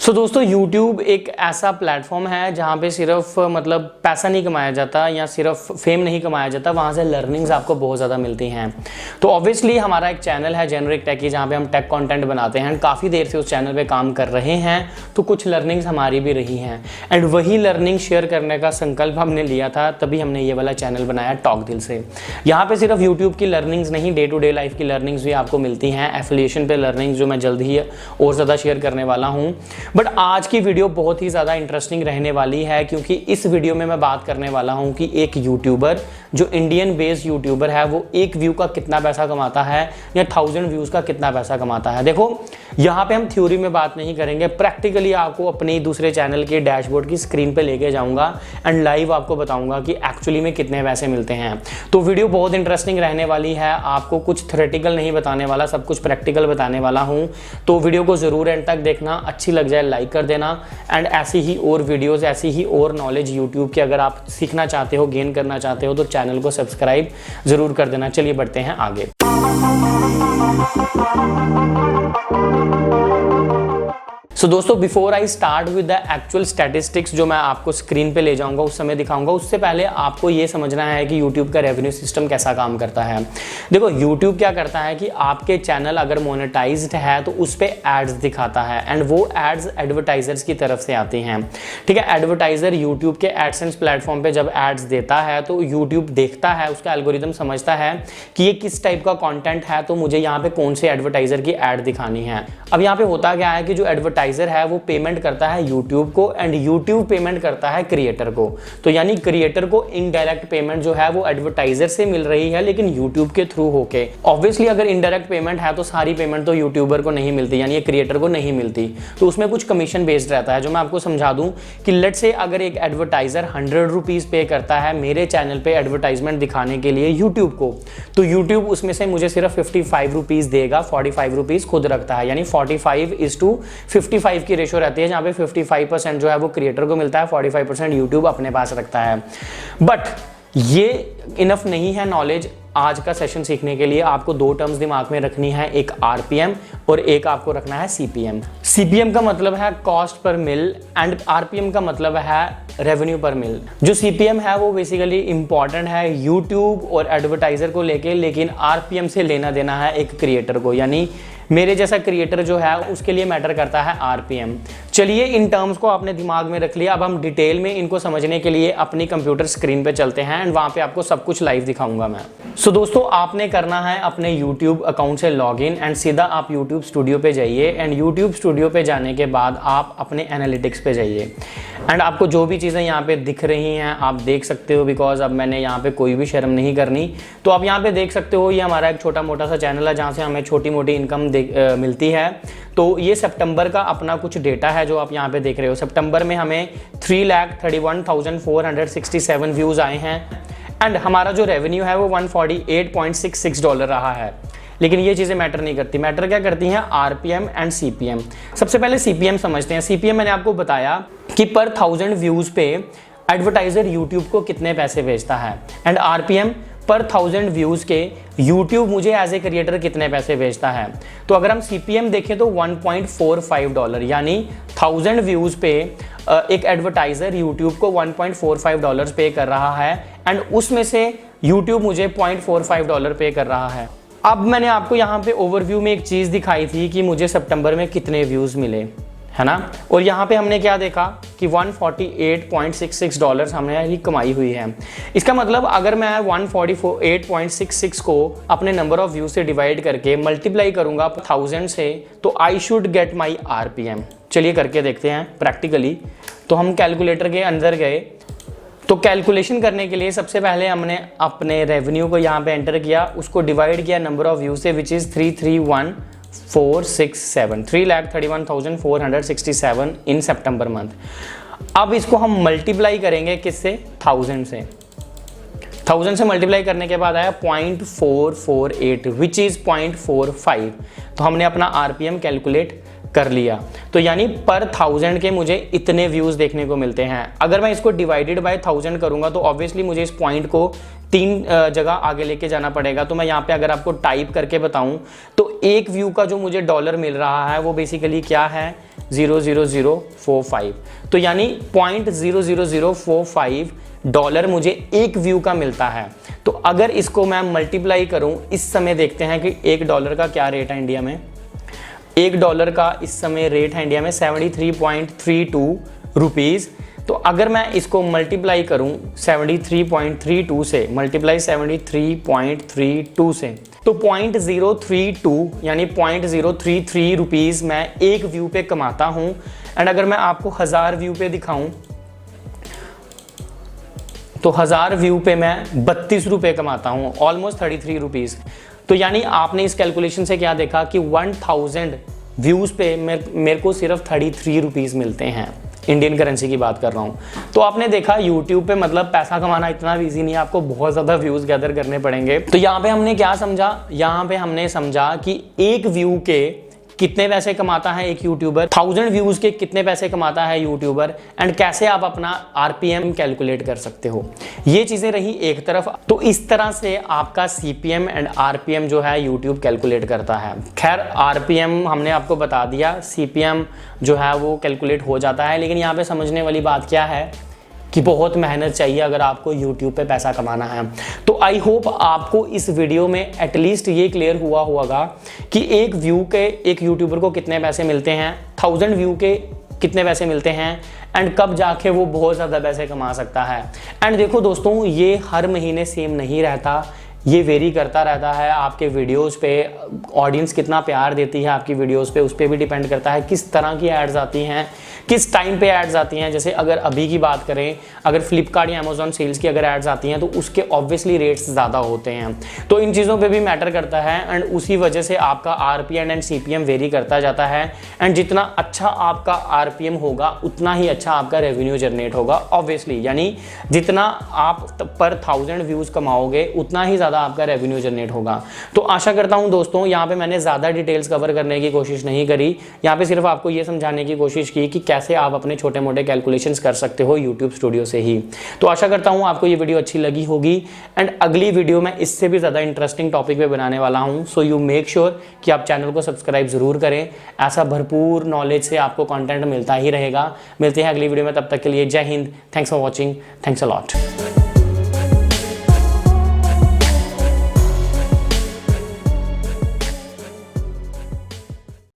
दोस्तों YouTube एक ऐसा प्लेटफॉर्म है जहाँ पे सिर्फ मतलब पैसा नहीं कमाया जाता या सिर्फ फेम नहीं कमाया जाता, वहाँ से लर्निंग्स आपको बहुत ज़्यादा मिलती हैं। तो ऑब्वियसली हमारा एक चैनल है जेनरिक टेकी, जहाँ पे हम टेक कंटेंट बनाते हैं। काफ़ी देर से उस चैनल पे काम कर रहे हैं, तो कुछ लर्निंग्स हमारी भी रही हैं एंड वही लर्निंग शेयर करने का संकल्प हमने लिया था, तभी हमने ये वाला चैनल बनाया टॉक दिल से। यहाँ पर सिर्फ यूट्यूब की लर्निंग्स नहीं, डे टू डे लाइफ की लर्निंग्स भी आपको मिलती हैं। एफिलिएशन पे लर्निंग्स जो मैं जल्द ही और ज़्यादा शेयर करने वाला हूँ। बट आज की वीडियो बहुत ही ज़्यादा इंटरेस्टिंग रहने वाली है, क्योंकि इस वीडियो में मैं बात करने वाला हूं कि एक यूट्यूबर जो इंडियन बेस्ड यूट्यूबर है वो एक व्यू का कितना पैसा कमाता है या 1000 व्यूज़ का कितना पैसा कमाता है। देखो यहाँ पे हम थ्योरी में बात नहीं करेंगे, प्रैक्टिकली आपको अपने दूसरे चैनल के डैशबोर्ड की स्क्रीन पे लेके जाऊंगा एंड लाइव आपको बताऊंगा कि एक्चुअली में कितने पैसे मिलते हैं। तो वीडियो बहुत इंटरेस्टिंग रहने वाली है, आपको कुछ थ्योरेटिकल नहीं बताने वाला, सब कुछ प्रैक्टिकल बताने वाला हूँ। तो वीडियो को ज़रूर एंड तक देखना, अच्छी लग जाए लाइक कर देना एंड ऐसी ही और वीडियोस, ऐसी ही और नॉलेज यूट्यूब की अगर आप सीखना चाहते हो, गेन करना चाहते हो, तो चैनल को सब्सक्राइब जरूर कर देना। चलिए बढ़ते हैं आगे। दोस्तों before I start with the actual statistics जो मैं आपको स्क्रीन पे ले जाऊंगा, उस समय दिखाऊंगा, उससे पहले आपको ये समझना है कि यूट्यूब का रेवेन्यू सिस्टम कैसा काम करता है। देखो यूट्यूब क्या करता है कि आपके चैनल अगर मोनेटाइज्ड है तो उस पर एड्स दिखाता है एंड वो एड्स एडवर्टाइजर्स की तरफ से आती हैं। ठीक है, एडवर्टाइजर यूट्यूब के एडसेंस प्लेटफॉर्म पर जब एड्स देता है तो यूट्यूब देखता है, उसका एल्गोरिदम समझता है कि ये किस टाइप का कॉन्टेंट है, तो मुझे यहाँ पे कौन से एडवर्टाइजर की एड दिखानी है। अब यहाँ पे होता क्या है कि जो एडवर्टाइजर है वो पेमेंट करता है YouTube को एंड YouTube पेमेंट करता है क्रिएटर को। तो यानी क्रिएटर को इनडायरेक्ट पेमेंट जो है वो एडवर्टाइजर से मिल रही है, लेकिन YouTube के थ्रू होके। ऑब्वियसली अगर इनडायरेक्ट पेमेंट है तो सारी पेमेंट तो यूट्यूबर को नहीं मिलती, यानी क्रिएटर को नहीं मिलती, तो उसमें कुछ कमीशन बेस्ड रहता है। जो मैं आपको समझा दूं कि लेट्स से अगर एक एडवर्टाइजर 100 रुपीज पे करता है मेरे चैनल पे एडवर्टाइजमेंट दिखाने के लिए YouTube को, तो YouTube उसमें से मुझे सिर्फ 55 रुपीज देगा, 45 रुपीज खुद रखता है, यानी 45:55 की रेशो रहती है, जहां पे 55% जो है वो क्रिएटर को मिलता है, 45% यूट्यूब अपने पास रखता है। बट ये इनफ नहीं है नॉलेज आज का सेशन सीखने के लिए। आपको दो टर्म्स दिमाग में रखनी है, एक आरपीएम और एक आपको रखना है सीपीएम। सीपीएम का मतलब है cost per mill and RPM का मतलब है रेवेन्यू पर मिल। जो सीपीएम है वो बेसिकली इंपॉर्टेंट है यूट्यूब और एडवर्टाइजर को लेके, लेकिन आरपीएम से लेना देना है एक क्रिएटर को, यानी मेरे जैसा क्रिएटर जो है उसके लिए मैटर करता है आरपीएम। चलिए इन टर्म्स को आपने दिमाग में रख लिया, अब हम डिटेल में इनको समझने के लिए अपनी कंप्यूटर स्क्रीन पे चलते हैं एंड वहां पे आपको सब कुछ लाइव दिखाऊंगा मैं। दोस्तों आपने करना है अपने YouTube अकाउंट से लॉगिन एंड सीधा आप YouTube स्टूडियो पे जाइए एंड YouTube स्टूडियो पे जाने के बाद आप अपने एनालिटिक्स पे जाइए एंड आपको जो भी चीज़ें यहाँ पे दिख रही हैं आप देख सकते हो, बिकॉज अब मैंने यहाँ पे कोई भी शर्म नहीं करनी। तो आप यहाँ पे देख सकते हो, ये हमारा एक छोटा मोटा सा चैनल है जहाँ से हमें छोटी मोटी इनकम मिलती है। तो ये सितंबर का अपना कुछ डेटा है जो आप यहाँ पे देख रहे हो। सितंबर में हमें 3,31,467 व्यूज़ आए हैं एंड हमारा जो रेवेन्यू है वो $148.66 रहा है। लेकिन ये चीज़ें मैटर नहीं करती, मैटर क्या करती हैं? RPM and CPM. सबसे पहले सीपीएम समझते हैं। सीपीएम मैंने आपको बताया कि पर 1000 व्यूज़ पे एडवर्टाइजर यूट्यूब को कितने पैसे भेजता है एंड आरपीएम पर 1000 व्यूज़ के YouTube मुझे एज ए क्रिएटर कितने पैसे भेजता है। तो अगर हम CPM देखें तो $1.45, यानी 1000 व्यूज़ पे एक एडवर्टाइज़र YouTube को $1.45 पे कर रहा है एंड उसमें से YouTube मुझे $0.45 पे कर रहा है। अब मैंने आपको यहाँ पे ओवरव्यू में एक चीज़ दिखाई थी कि मुझे सितंबर में कितने व्यूज़ मिले, है ना, और यहाँ पे हमने क्या देखा कि $148.66 हमने कमाई हुई है। इसका मतलब अगर मैं 148.66 को अपने नंबर ऑफ व्यूज से डिवाइड करके मल्टीप्लाई करूँगा 1000 से, तो I should get my RPM. चलिए करके देखते हैं प्रैक्टिकली। तो हम कैलकुलेटर के अंदर गए, तो कैलकुलेशन करने के लिए सबसे पहले हमने अपने रेवेन्यू को यहाँ पे एंटर किया, उसको डिवाइड किया नंबर ऑफ व्यूज से, which is 331,467, 3,31,467 in September month. अब इसको हम मल्टीप्लाई करेंगे किससे? 1000 से। 1000 से मल्टीप्लाई करने के बाद आया 0.448 विच इज़ 0.45। तो हमने अपना आरपीएम कैलकुलेट कर लिया। तो यानी पर 1000 के मुझे इतने व्यूज़ देखने को मिलते हैं। अगर मैं इसको डिवाइडेड बाय 1000 करूंगा तो ऑब्वियसली मुझे इस पॉइंट को 3 जगह आगे लेके जाना पड़ेगा। तो मैं यहाँ पे अगर आपको टाइप करके बताऊं तो एक व्यू का जो मुझे डॉलर मिल रहा है वो बेसिकली क्या है, 0.00045। तो यानी $0.00045 मुझे एक व्यू का मिलता है। तो अगर इसको मैं मल्टीप्लाई करूं, इस समय देखते हैं कि $1 का क्या रेट है इंडिया में। $1 का इस समय रेट है इंडिया में 73.32 रुपीज़। तो अगर मैं इसको मल्टीप्लाई करूं 73.32 से, मल्टीप्लाई 73.32 से, तो 0.032 यानी 0.033 रुपीज़ मैं एक व्यू पे कमाता हूं। एंड अगर मैं आपको 1000 व्यू पे दिखाऊं तो 1000 व्यू पे मैं 32 रुपये कमाता हूं, ऑलमोस्ट 33 रुपीज़। तो यानी आपने इस कैलकुलेशन से क्या देखा कि 1000 व्यूज़ पे मेरे को सिर्फ 33 रुपीज़ मिलते हैं। इंडियन करेंसी की बात कर रहा हूँ। तो आपने देखा यूट्यूब पे मतलब पैसा कमाना इतना ईजी नहीं है, आपको बहुत ज़्यादा व्यूज़ गैदर करने पड़ेंगे। तो यहाँ पे हमने क्या समझा, यहाँ पे हमने समझा कि एक व्यू के कितने पैसे कमाता है एक यूट्यूबर, 1000 व्यूज़ के कितने पैसे कमाता है यूट्यूबर, एंड कैसे आप अपना आरपीएम कैलकुलेट कर सकते हो। ये चीज़ें रही एक तरफ। तो इस तरह से आपका सीपीएम एंड आरपीएम जो है यूट्यूब कैलकुलेट करता है। खैर आरपीएम हमने आपको बता दिया, सीपीएम जो है वो कैलकुलेट हो जाता है। लेकिन यहाँ पे समझने वाली बात क्या है कि बहुत मेहनत चाहिए अगर आपको YouTube पे पैसा कमाना है। तो आई होप आपको इस वीडियो में एटलीस्ट ये क्लियर हुआ होगा कि एक व्यू के एक यूट्यूबर को कितने पैसे मिलते हैं, 1000 व्यू के कितने पैसे मिलते हैं, एंड कब जाके वो बहुत ज़्यादा पैसे कमा सकता है। एंड देखो दोस्तों, ये हर महीने सेम नहीं रहता, ये वेरी करता रहता है। आपके वीडियोस पे ऑडियंस कितना प्यार देती है आपकी वीडियोस पे, उस पर भी डिपेंड करता है किस तरह की एड्स आती हैं, किस टाइम पे एड्स आती हैं। जैसे अगर अभी की बात करें, अगर फ्लिपकार्ट या अमेजोन सेल्स की अगर एड्स आती हैं तो उसके ऑब्वियसली रेट्स ज़्यादा होते हैं। तो इन चीज़ों पे भी मैटर करता है एंड उसी वजह से आपका आरपीएम एंड सीपीएम वेरी करता जाता है। एंड जितना अच्छा आपका आरपीएम होगा उतना ही अच्छा आपका रेवेन्यू जनरेट होगा ऑब्वियसली। यानी जितना आप पर 1000 व्यूज़ कमाओगे उतना ही ज़्यादा आपका रेवेन्यू जनरेट होगा। तो आशा करता हूं दोस्तों, यहाँ पे मैंने ज़्यादा डिटेल्स कवर करने की कोशिश नहीं करी। यहाँ पे सिर्फ आपको ये समझाने की कोशिश की कि कैसे आप अपने छोटे मोटे कैलकुलेशंस कर सकते हो यूट्यूब स्टूडियो से ही। तो आशा करता हूँ आपको ये वीडियो अच्छी लगी होगी एंड अगली वीडियो में इससे भी ज़्यादा इंटरेस्टिंग टॉपिक पे बनाने वाला हूँ। सो यू मेक श्योर कि आप चैनल को सब्सक्राइब ज़रूर करें। ऐसा भरपूर नॉलेज से आपको कॉन्टेंट मिलता ही रहेगा। मिलते हैं अगली वीडियो में, तब तक के लिए जय Hind. Thanks for watching. Thanks a lot.